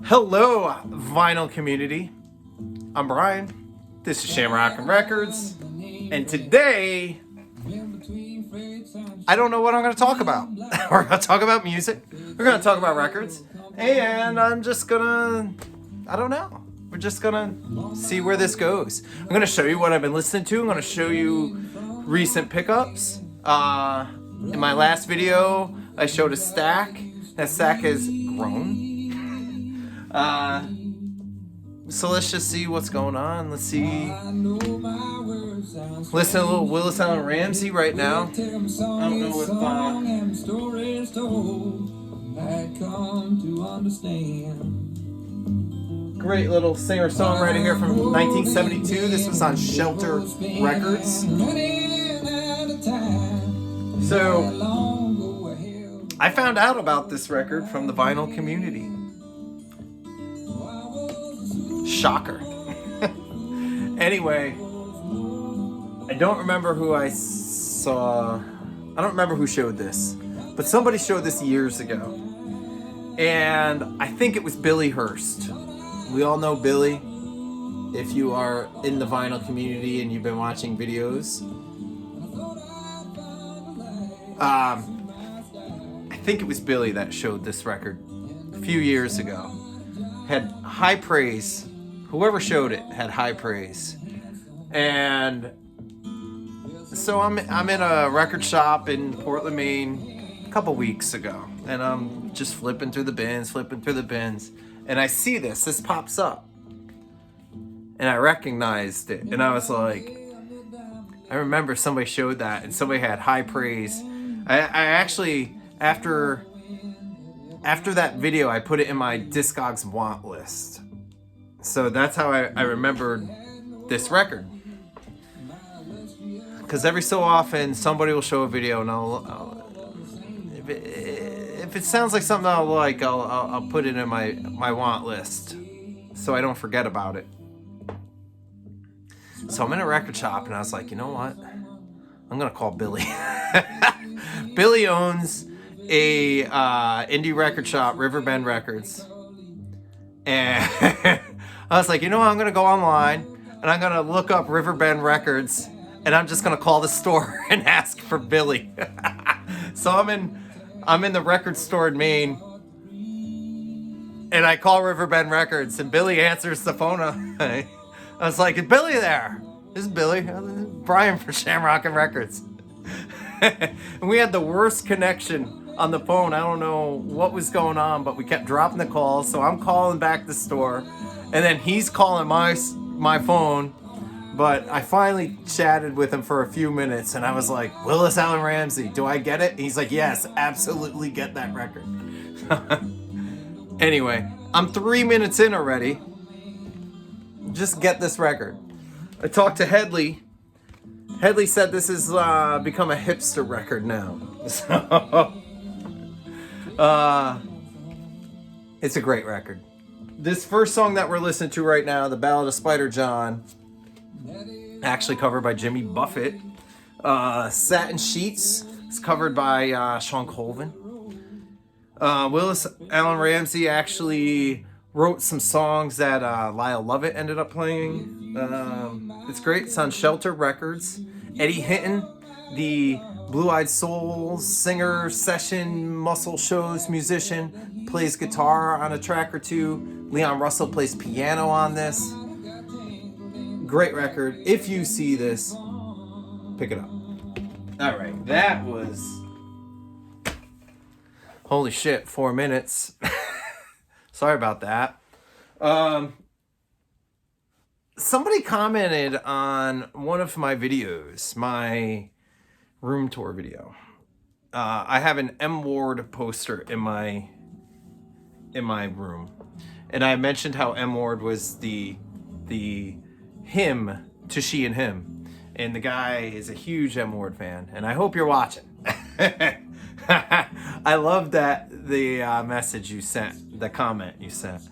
Hello, vinyl community. I'm Brian. This is Shamrock'n Records. And today, I don't know what I'm going to talk about. We're going to talk about music. We're going to talk about records. And I'm just going to, I don't know. We're just going to see where this goes. I'm going to show you what I've been listening to. I'm going to show you recent pickups. In my last video, I showed a stack. That stack has grown. So let's just see what's going on. Let's see. Listen to a little Willis Allen Ramsey right now. I don't know if great little singer-songwriter here from 1972. This was on Shelter Records. So I found out about this record from the vinyl community. Shocker. Anyway, I don't remember who I saw. I don't remember who showed this, but somebody showed this years ago. And I think it was Billy Hurst. We all know Billy. If you are in the vinyl community and you've been watching videos. I think it was Billy that showed this record a few years ago. Had high praise. Whoever showed it had high praise. And so I'm in a record shop in Portland, Maine a couple weeks ago. And I'm just flipping through the bins. And I see this pops up. And I recognized it. And I was like, I remember somebody showed that and somebody had high praise. I actually, after that video, I put it in my Discogs want list. So that's how I remembered this record. Because every so often, somebody will show a video and if it sounds like something I'll like, I'll put it in my want list so I don't forget about it. So I'm in a record shop and I was like, you know what? I'm going to call Billy. Billy owns a indie record shop, Riverbend Records. And I was like, you know what? I'm going to go online and I'm going to look up Riverbend Records and I'm just going to call the store and ask for Billy. So I'm in the record store in Maine and I call Riverbend Records and Billy answers the phone. I was like, is Billy there? This is Billy. Brian for Shamrock'n Records. And we had the worst connection on the phone. I don't know what was going on, but we kept dropping the calls. So I'm calling back the store, and then he's calling my phone. But I finally chatted with him for a few minutes, and I was like, Willis Allen Ramsey, do I get it? And he's like, yes, absolutely get that record. Anyway, I'm 3 minutes in already. Just get this record. I talked to Headley. Headley said this has become a hipster record now. So, it's a great record. This first song that we're listening to right now, The Ballad of Spider John, actually covered by Jimmy Buffett. Satin Sheets is covered by Sean Colvin. Willis Allen Ramsey actually wrote some songs that Lyle Lovett ended up playing. It's great. It's on Shelter Records. Eddie Hinton, the Blue Eyed Soul singer, session, muscle shows musician, plays guitar on a track or two. Leon Russell plays piano on this. Great record. If you see this, pick it up. All right, that was... Holy shit, 4 minutes. Sorry about that. Somebody commented on one of my videos, my room tour video. I have an M Ward poster in my room, and I mentioned how M Ward was the him to She and Him, and the guy is a huge M Ward fan, and I hope you're watching. I love that the message you sent, the comment you sent,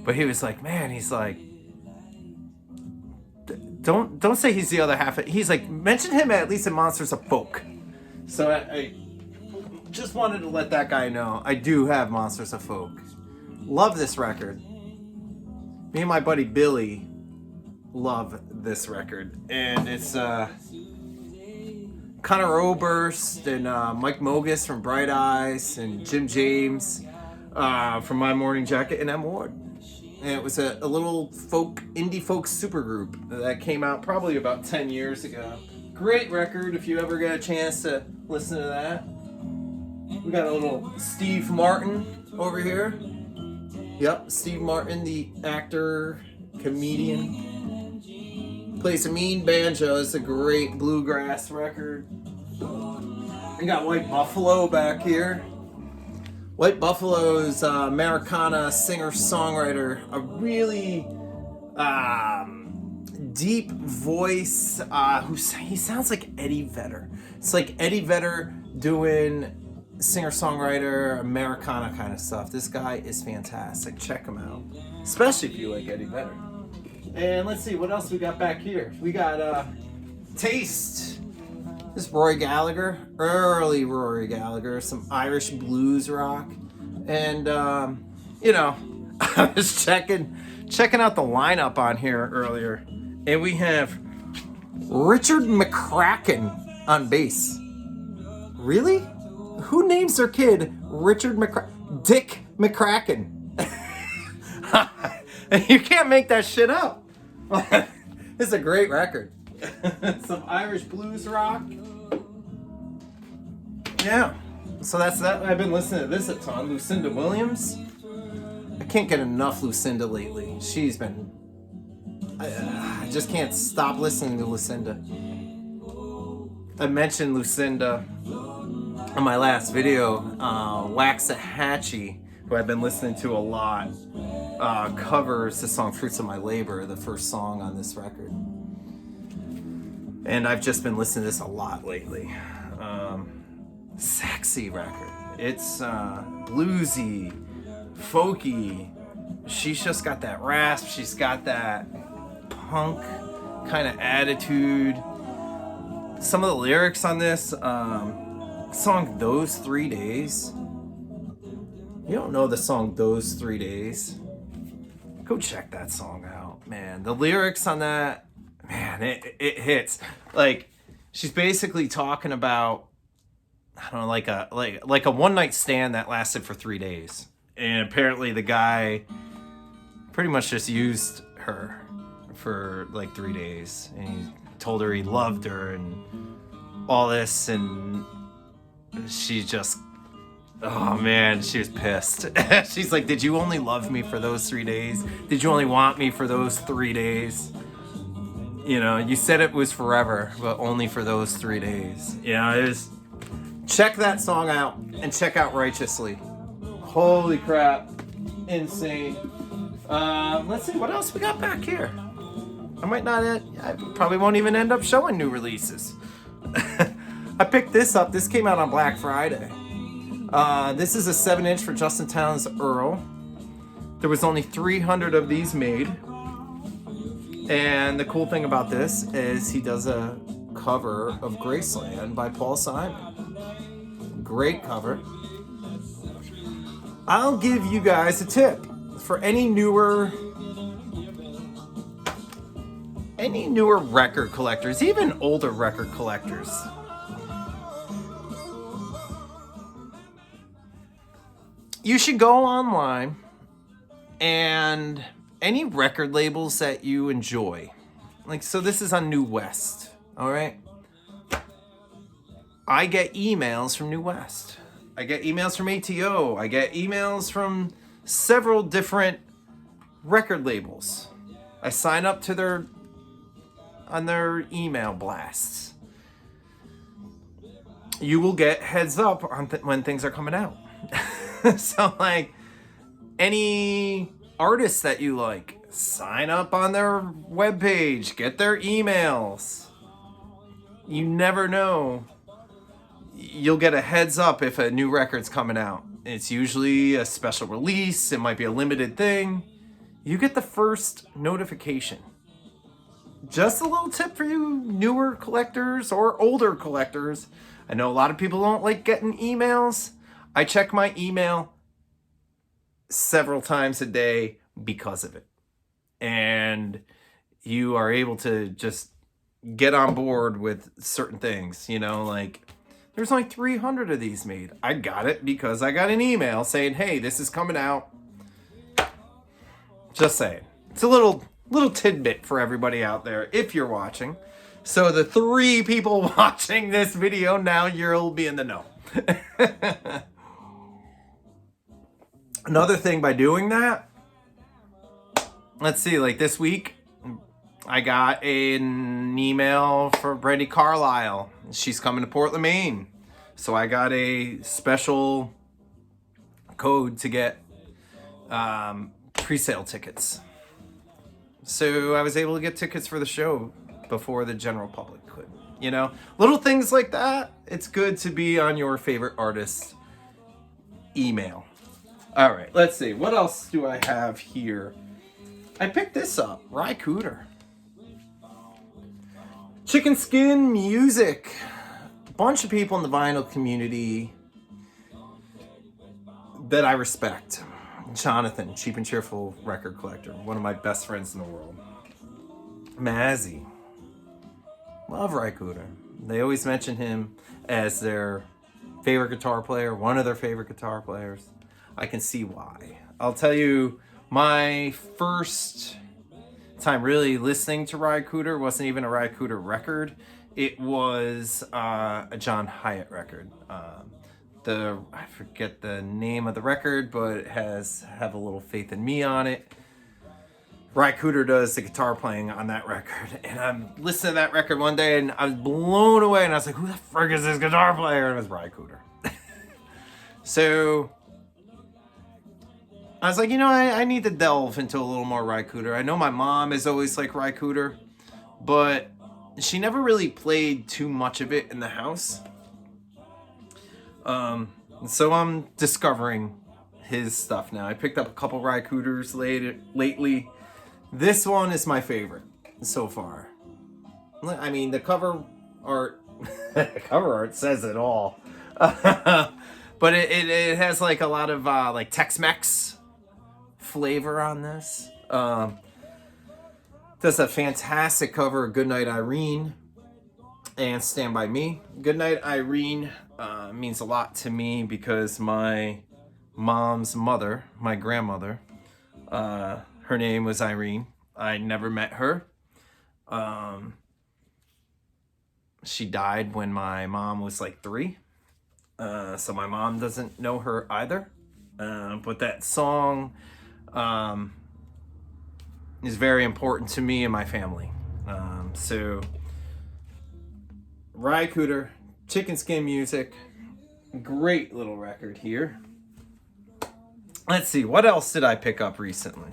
but he was like, man, he's like, don't say he's the other half. He's like, mention him at least in Monsters of Folk. So I just wanted to let that guy know I do have Monsters of Folk. Love this record. Me and my buddy Billy love this record, and it's Conor Oberst and Mike Mogus from Bright Eyes and Jim James from My Morning Jacket and M Ward. And it was a little indie folk supergroup that came out probably about 10 years ago. Great record if you ever get a chance to listen to that. We got a little Steve Martin over here. Yep, Steve Martin, the actor, comedian. Plays a mean banjo. It's a great bluegrass record. We got White Buffalo back here. White Buffalo's Americana singer-songwriter, a really deep voice. He sounds like Eddie Vedder. It's like Eddie Vedder doing singer-songwriter, Americana kind of stuff. This guy is fantastic. Check him out, especially if you like Eddie Vedder. And let's see what else we got back here. We got Taste. This is Rory Gallagher, early Rory Gallagher, some Irish blues rock. And you know, I was checking out the lineup on here earlier, and we have Richard McCracken on bass. Really? Who names their kid Richard McCracken? Dick McCracken. You can't make that shit up. It's a great record. Some Irish blues rock. Yeah. So that's that. I've been listening to this a ton. Lucinda Williams. I can't get enough Lucinda lately. She's been... I just can't stop listening to Lucinda. I mentioned Lucinda in my last video. Waxahachie, who I've been listening to a lot, covers the song Fruits of My Labor, the first song on this record. And I've just been listening to this a lot lately. Sexy record. It's bluesy, folky. She's just got that rasp. She's got that punk kind of attitude. Some of the lyrics on this song, Those 3 Days. You don't know the song Those 3 Days? Go check that song out, man. The lyrics on that, man, it hits. Like, she's basically talking about, I don't know, like a one night stand that lasted for 3 days, and apparently the guy pretty much just used her for like 3 days, and he told her he loved her and all this, and she just, oh man, she was pissed. She's like, did you only love me for those 3 days? Did you only want me for those 3 days? You know, you said it was forever, but only for those 3 days. You know, it was... Check that song out and check out Righteously. Holy crap. Insane. Let's see, what else we got back here? I probably won't even end up showing new releases. I picked this up. This came out on Black Friday. This is a 7-inch for Justin Townes Earl. There was only 300 of these made. And the cool thing about this is he does a cover of Graceland by Paul Simon. Great cover. I'll give you guys a tip for any newer record collectors, even older record collectors. You should go online, and any record labels that you enjoy, like, so this is on New West, all right? I get emails from New West. I get emails from ATO. I get emails from several different record labels. I sign up to their email blasts. You will get heads up on when things are coming out. So, like, any artists that you like, sign up on their webpage, get their emails. You never know. You'll get a heads up if a new record's coming out. It's usually a special release. It might be a limited thing. You get the first notification. Just a little tip for you newer collectors or older collectors. I know a lot of people don't like getting emails. I check my email several times a day because of it. and you are able to just get on board with certain things, you know, like there's only 300 of these made. I got it because I got an email saying, hey, this is coming out. Just saying. It's a little tidbit for everybody out there if you're watching. So the 3 people watching this video, now you'll be in the know. Another thing by doing that, let's see, like this week, I got an email for Brandi Carlisle. She's coming to Portland, Maine. So I got a special code to get pre-sale tickets. So I was able to get tickets for the show before the general public could. You know, little things like that. It's good to be on your favorite artist's email. All right, let's see. What else do I have here? I picked this up. Ry Cooder. Chicken Skin Music. A bunch of people in the vinyl community that I respect. Jonathan, Cheap and Cheerful record collector, one of my best friends in the world. Mazzy. Love Ry Cooder. They always mention him as their favorite guitar player, one of their favorite guitar players. I can see why. I'll tell you, my first time really listening to Ry Cooder wasn't even a Ry Cooder record. It was a John Hiatt record. I forget the name of the record, but it has Have a Little Faith in Me on it. Ry Cooder does the guitar playing on that record. And I'm listening to that record one day and I was blown away and I was like, who the frick is this guitar player? And it was Ry Cooder. So I was like, you know, I need to delve into a little more Ry Cooder. I know my mom is always like Ry Cooder, but she never really played too much of it in the house. So I'm discovering his stuff now. I picked up a couple Ry Cooders lately. This one is my favorite so far. I mean, the cover art, cover art says it all. But it has like a lot of like Tex-Mex flavor on this. Does a fantastic cover of Goodnight Irene and Stand By Me. Goodnight Irene means a lot to me because my mom's mother, my grandmother, her name was Irene. I never met her. She died when my mom was like 3. So my mom doesn't know her either. But that song is very important to me and my family. So Ry Cooder, Chicken Skin Music, great little record here. Let's see, what else did I pick up recently?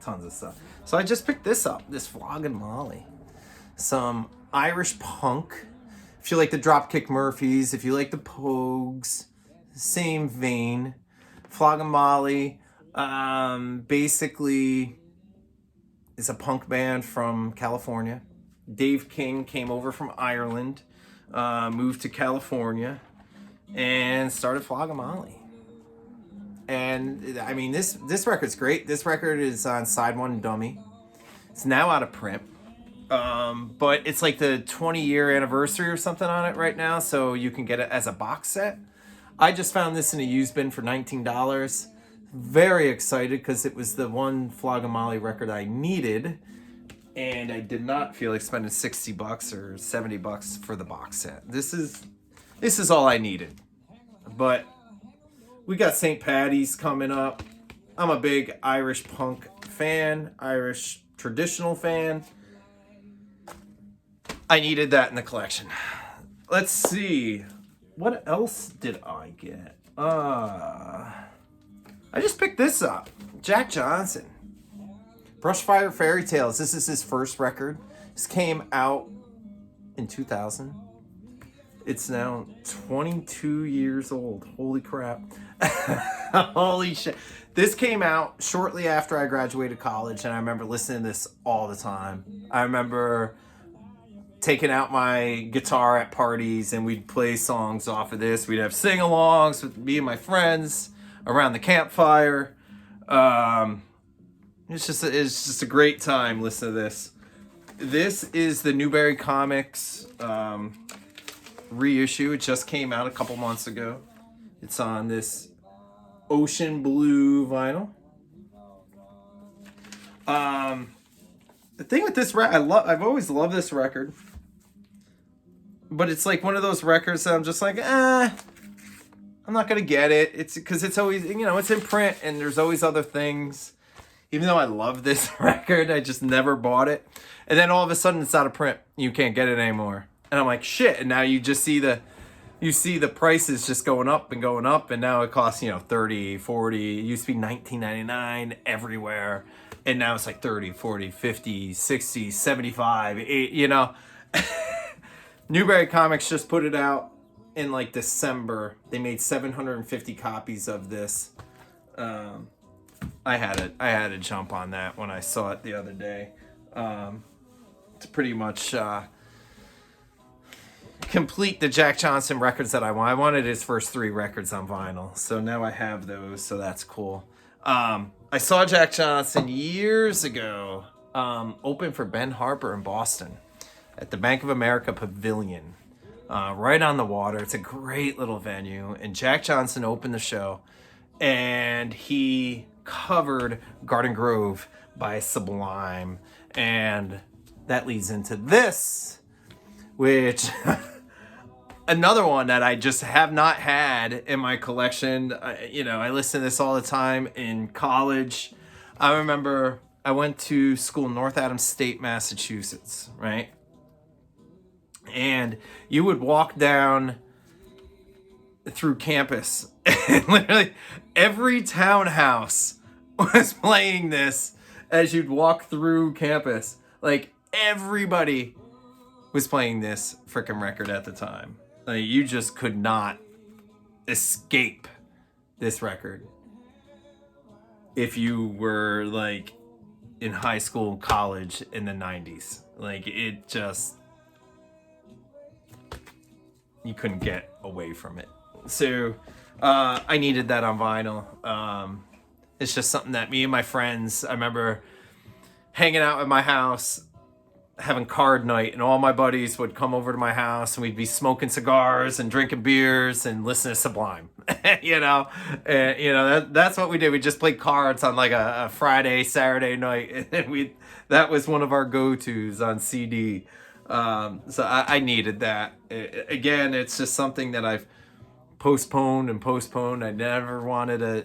Tons of stuff. So I just picked this up, this Floggin' Molly. Some Irish punk. If you like the Dropkick Murphys, if you like the Pogues, same vein. Floggin' Molly basically is a punk band from California. Dave King came over from Ireland, moved to California, and started Floggin' Molly. And I mean, this record's great. This record is on side 1 dummy. It's now out of print. But it's like the 20-year anniversary or something on it right now, so you can get it as a box set. I just found this in a used bin for $19. Very excited because it was the one Floggin' Molly record I needed, and I did not feel like spending $60 or $70 for the box set. This is all I needed. But we got St. Paddy's coming up. I'm a big Irish punk fan, Irish traditional fan. I needed that in the collection. Let's see. What else did I get? I just picked this up. Jack Johnson. Brushfire Fairy Tales. This is his first record. This came out in 2000. It's now 22 years old. Holy crap. Holy shit. This came out shortly after I graduated college, and I remember listening to this all the time. I remember taking out my guitar at parties, and we'd play songs off of this. We'd have sing-alongs with me and my friends around the campfire. It's just a great time listening to this. This is the Newberry Comics reissue. It just came out a couple months ago. It's on this ocean blue vinyl. The thing with this I've always loved this record, but it's like one of those records that I'm just like, I'm not gonna get it. It's because it's always, it's in print and there's always other things. Even though I love this record, I just never bought it. And then all of a sudden it's out of print. You can't get it anymore. And I'm like, shit. And now you just see the prices just going up, and now it costs, $30, $40. It used to be $19.99 everywhere. And now it's like $30, $40, $50, $60, $75, Newberry Comics just put it out in like December. They made 750 copies of this. I had to jump on that when I saw it the other day. To pretty much complete the Jack Johnson records that I want. I wanted his first 3 records on vinyl, so now I have those, so that's cool. I saw Jack Johnson years ago open for Ben Harper in Boston at the Bank of America Pavilion, right on the water. It's a great little venue, and Jack Johnson opened the show, and he covered Garden Grove by Sublime, and that leads into this, which another one that I just have not had in my collection. I listen to this all the time in college. I remember I went to school in North Adams State, Massachusetts, right? And you would walk down through campus and literally every townhouse was playing this as you'd walk through campus. Like, everybody was playing this freaking record at the time. Like, you just could not escape this record if you were like in high school, college in the 90s. Like, it just, you couldn't get away from it. So I needed that on vinyl. It's just something that me and my friends, I remember hanging out at my house, having card night, and all my buddies would come over to my house and we'd be smoking cigars and drinking beers and listening to Sublime. That's what we did. We just played cards on like a Friday, Saturday night, and that was one of our go-tos on CD. So I needed that. Again, it's just something that I've postponed. I never wanted to,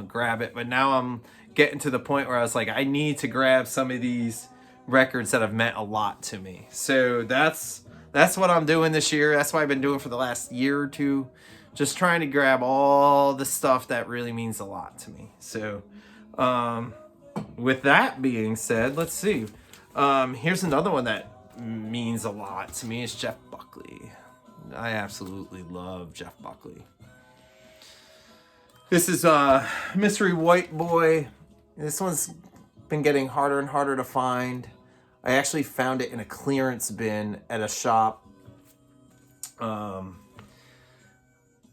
grab it, but now I'm getting to the point where I was like, I need to grab some of these records that have meant a lot to me. So that's what I'm doing this year. That's what I've been doing for the last year or two, just trying to grab all the stuff that really means a lot to me. So with that being said, let's see. Here's another one that means a lot to me. Is Jeff Buckley. I absolutely love Jeff Buckley. This is Mystery White Boy. This one's been getting harder and harder to find. I actually found it in a clearance bin at a shop a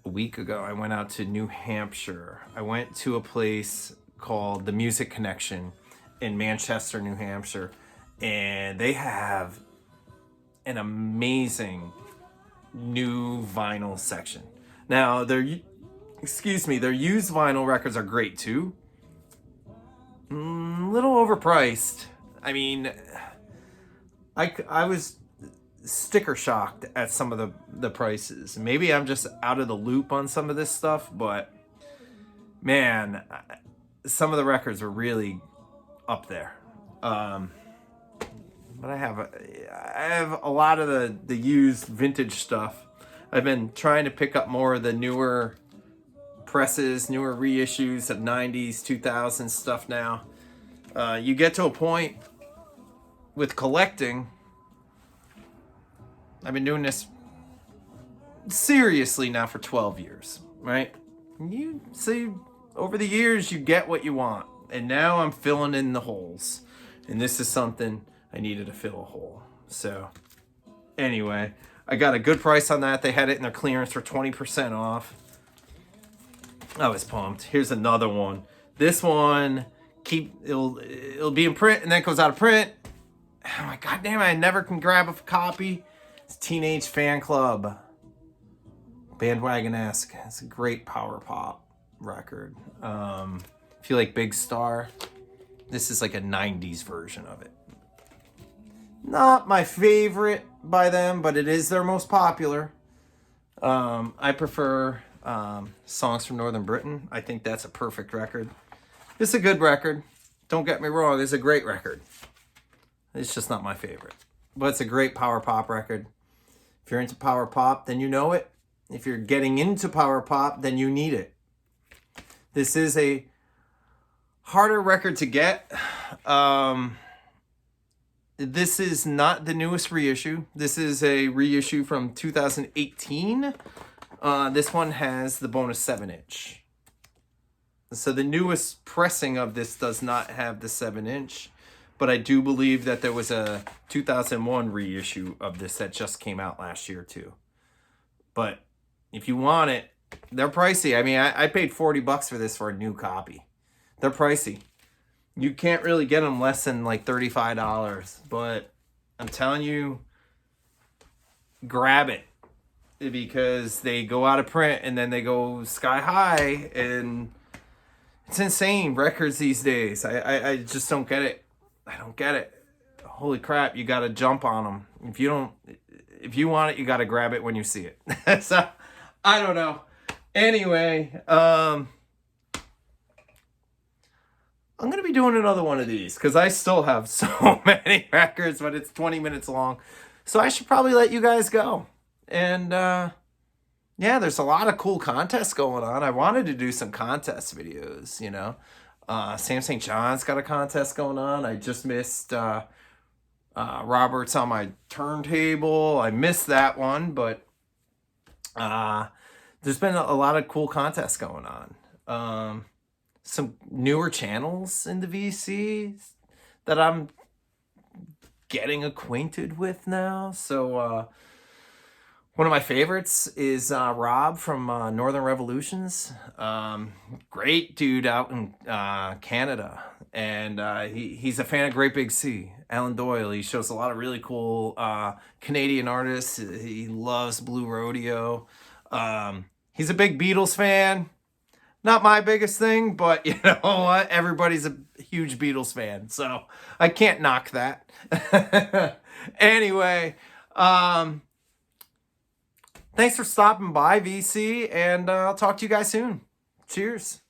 week ago. I went out to New Hampshire. I went to a place called The Music Connection in Manchester, New Hampshire, and they have an amazing new vinyl section. Now, their used vinyl records are great too. A little overpriced. I mean, I was sticker shocked at some of the prices. Maybe I'm just out of the loop on some of this stuff, but man, some of the records are really up there. But I have a lot of the used vintage stuff. I've been trying to pick up more of the newer presses, newer reissues of 90s, 2000s stuff now. You get to a point with collecting. I've been doing this seriously now for 12 years, right? You see, over the years, you get what you want. And now I'm filling in the holes. And this is something I needed to fill a hole. So anyway, I got a good price on that. They had it in their clearance for 20% off. I was pumped. Here's another one. This one it'll be in print and then it goes out of print. I'm like, God damn it, I never can grab a copy. It's Teenage Fan Club. Bandwagon-esque. It's a great power pop record. If you like Big Star, this is like a 90s version of it. Not my favorite by them, but it is their most popular. I prefer Songs from Northern Britain. I think that's a perfect record. It's a good record. Don't get me wrong, it's a great record. It's just not my favorite. But it's a great power pop record. If you're into power pop, then you know it. If you're getting into power pop, then you need it. This is a harder record to get. This is not the newest reissue. This is a reissue from 2018. This one has the bonus 7-inch. So the newest pressing of this does not have the 7-inch, but I do believe that there was a 2001 reissue of this that just came out last year too. But if you want it, they're pricey. I mean, I paid $40 for this for a new copy. They're pricey. You can't really get them less than like $35, but I'm telling you, grab it, because they go out of print and then they go sky high, and it's insane, records these days. I just don't get it. I don't get it. Holy crap, you got to jump on them. If you want it, you got to grab it when you see it. So, I don't know. Anyway, I'm going to be doing another one of these because I still have so many records, but it's 20 minutes long. So I should probably let you guys go. And yeah, there's a lot of cool contests going on. I wanted to do some contest videos, you know. Sam St. John's got a contest going on. I just missed Robert's on my turntable. I missed that one, but there's been a lot of cool contests going on. Some newer channels in the VC that I'm getting acquainted with now. So one of my favorites is Rob from Northern Revolutions. Great dude out in Canada. And he's a fan of Great Big Sea. Alan Doyle, he shows a lot of really cool Canadian artists. He loves Blue Rodeo. He's a big Beatles fan. Not my biggest thing, but you know what? Everybody's a huge Beatles fan, so I can't knock that. Anyway, thanks for stopping by, VC, and I'll talk to you guys soon. Cheers.